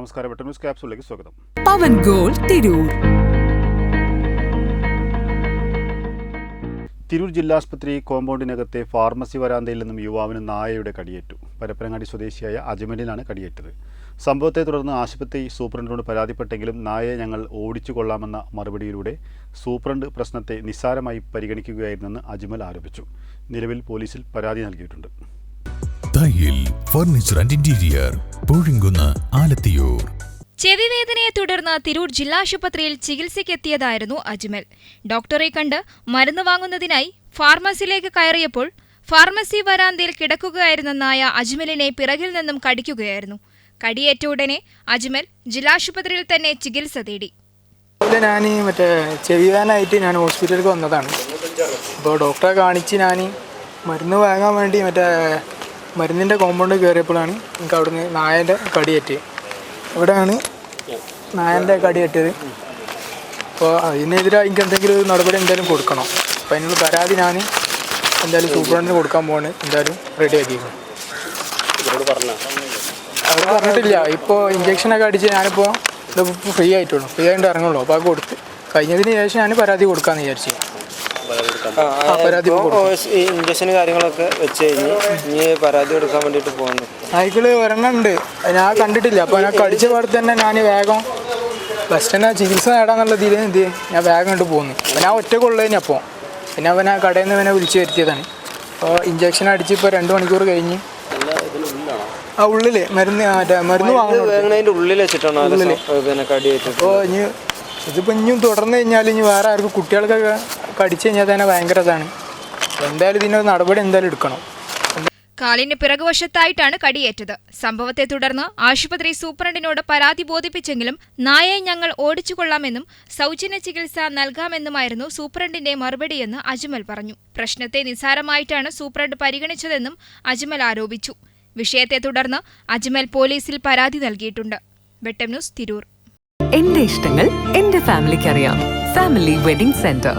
നമസ്കാരം. Butter news ക്യാപ്സൂളിലേക്ക് സ്വാഗതം. പവൻ gold Tirur. Tirur ജില്ലാസ്പത്രി കോമ്പൗണ്ടിനകത്തെ pharmacy വരാന്തയിൽ നിന്നും യുവാവിന് നായയുടെ കടിയേറ്റു. പരപ്പനങ്ങാടി സ്വദേശിയായ അജ്മലിനാണ് കടിയേറ്റത്. സംഭവത്തെ തുടർന്ന് ആശുപത്രി സൂപ്രണ്ടിനോട് പരാതിപ്പെട്ടെങ്കിലും നായയെ ഞങ്ങൾ ഓടിച്ചു കൊള്ളാമെന്ന മറുപടിയിലൂടെ സൂപ്രണ്ട് പ്രശ്നത്തെ നിസ്സാരമായി പരിഗണിക്കുകയായിരുന്നെന്ന് അജ്മൽ ആരോപിച്ചു. നിലവിൽ പോലീസിൽ പരാതി നൽകിയിട്ടുണ്ട്. Thayyil furniture and interior, Poozhinkunnu, Alathiyur. ചെവിവേദനയെ തുടർന്ന് തിരൂർ ജില്ലാശുപത്രിയിൽ ചികിത്സയ്ക്കെത്തിയതായിരുന്നു അജ്മൽ. ഡോക്ടറെ കണ്ട് മരുന്ന് വാങ്ങുന്നതിനായി ഫാർമസിയിലേക്ക് കയറിയപ്പോൾ ഫാർമസി വരാന്തയിൽ കിടക്കുകയായിരുന്ന നായ അജ്മലിനെ പിറകിൽ നിന്നും കടിക്കുകയായിരുന്നു. കടിയേറ്റ ഉടനെ അജ്മൽ ജില്ലാശുപത്രിയിൽ തന്നെ ചികിത്സ തേടി. ഞാൻ ചെവിവേദനയായിട്ട് ഞാൻ ഹോസ്പിറ്റലിലേക്ക് വന്നതാണ്. അപ്പോൾ ഡോക്ടറെ കാണിച്ച് ഞാൻ മരുന്ന് വാങ്ങാൻ വേണ്ടി മരുന്നിൻ്റെ കോമ്പൗണ്ട് കയറിയപ്പോഴാണ് എനിക്ക് അവിടുന്ന് നായൻ്റെ കടിയേറ്റ്. ഇവിടെയാണ് നായൻ്റെ കടിയേറ്റത്. അപ്പോൾ അതിനെതിരായി എനിക്ക് എന്തെങ്കിലും നടപടി എന്തായാലും കൊടുക്കണം. അപ്പോൾ അതിനുള്ള പരാതി ഞാൻ എന്തായാലും സൂപ്രണ്ടിന് കൊടുക്കാൻ പോവാണ്. എന്തായാലും റെഡിയാക്കിയിരുന്നു. അവർ പറഞ്ഞിട്ടില്ല. ഇപ്പോൾ ഇഞ്ചക്ഷനൊക്കെ അടിച്ച് ഞാനിപ്പോൾ ഇതിപ്പോൾ ഫ്രീ ആയിട്ടുള്ളൂ, ഫ്രീ ആയിട്ട് ഇറങ്ങുള്ളൂ. അപ്പോൾ അത് കൊടുത്ത് കഴിഞ്ഞതിന് ശേഷം ഞാൻ പരാതി കൊടുക്കാമെന്ന് വിചാരിച്ചു. ഇഞ്ചക്ഷൻ കാര്യങ്ങളൊക്കെ വെച്ച് കഴിഞ്ഞ് ഇനി പരാതി കൊടുക്കാൻ വേണ്ടിയിട്ട് പോകുന്നു. സൈക്കിള് ഒരെണ്ണുണ്ട്, ഞാൻ കണ്ടിട്ടില്ല. അപ്പോൾ ഞാൻ കടിച്ച പാടെ തന്നെ ഞാൻ വേഗം ബസ് സ്റ്റാൻഡ് ചികിത്സ നേടാന്നുള്ള ഇതിൽ ഞാൻ വേഗം കൊണ്ട് പോകുന്നു. അപ്പോൾ ഞാൻ ഒറ്റക്കുള്ളതിന് അപ്പോൾ പിന്നെ അവനെ കടയിൽ നിന്ന് വിളിച്ചു വരുത്തിയതാണ്. അപ്പോൾ ഇഞ്ചക്ഷൻ അടിച്ച് ഇപ്പോൾ 2 മണിക്കൂർ കഴിഞ്ഞ് ഉള്ളിൽ മരുന്ന് വാങ്ങുന്നതിൻ്റെ ഉള്ളിൽ വെച്ചിട്ടാണ് അപ്പോൾ ഇനി ഇതിപ്പോൾ ഇനിയും തുടർന്ന് കഴിഞ്ഞാൽ ഇനി വേറെ ആർക്കും കുട്ടികൾക്കൊക്കെ കടിച്ചു കഴിഞ്ഞാൽ തന്നെ ഭയങ്കര ഇതാണ്. എന്തായാലും ഇതിനൊരു നടപടി എന്തായാലും എടുക്കണം. കാലിന് പിറകുവശത്തായിട്ടാണ് കടിയേറ്റത്. സംഭവത്തെ തുടർന്ന് ആശുപത്രി സൂപ്രണ്ടിനോട് പരാതി ബോധിപ്പിച്ചെങ്കിലും നായയെ ഞങ്ങൾ ഓടിച്ചുകൊള്ളാമെന്നും സൗജന്യ ചികിത്സ നൽകാമെന്നുമായിരുന്നു സൂപ്രണ്ടിന്റെ മറുപടിയെന്ന് അജ്മൽ പറഞ്ഞു. പ്രശ്നത്തെ നിസ്സാരമായിട്ടാണ് സൂപ്രണ്ട് പരിഗണിച്ചതെന്നും അജ്മൽ ആരോപിച്ചു. വിഷയത്തെ തുടർന്ന് അജ്മൽ പോലീസിൽ പരാതി നൽകിയിട്ടുണ്ട്. വെട്ടം ന്യൂസ്, തിരൂർ. എന്റെ ഇഷ്ടങ്ങൾ എന്റെ ഫാമിലിക്ക് അറിയാം. Family wedding centre.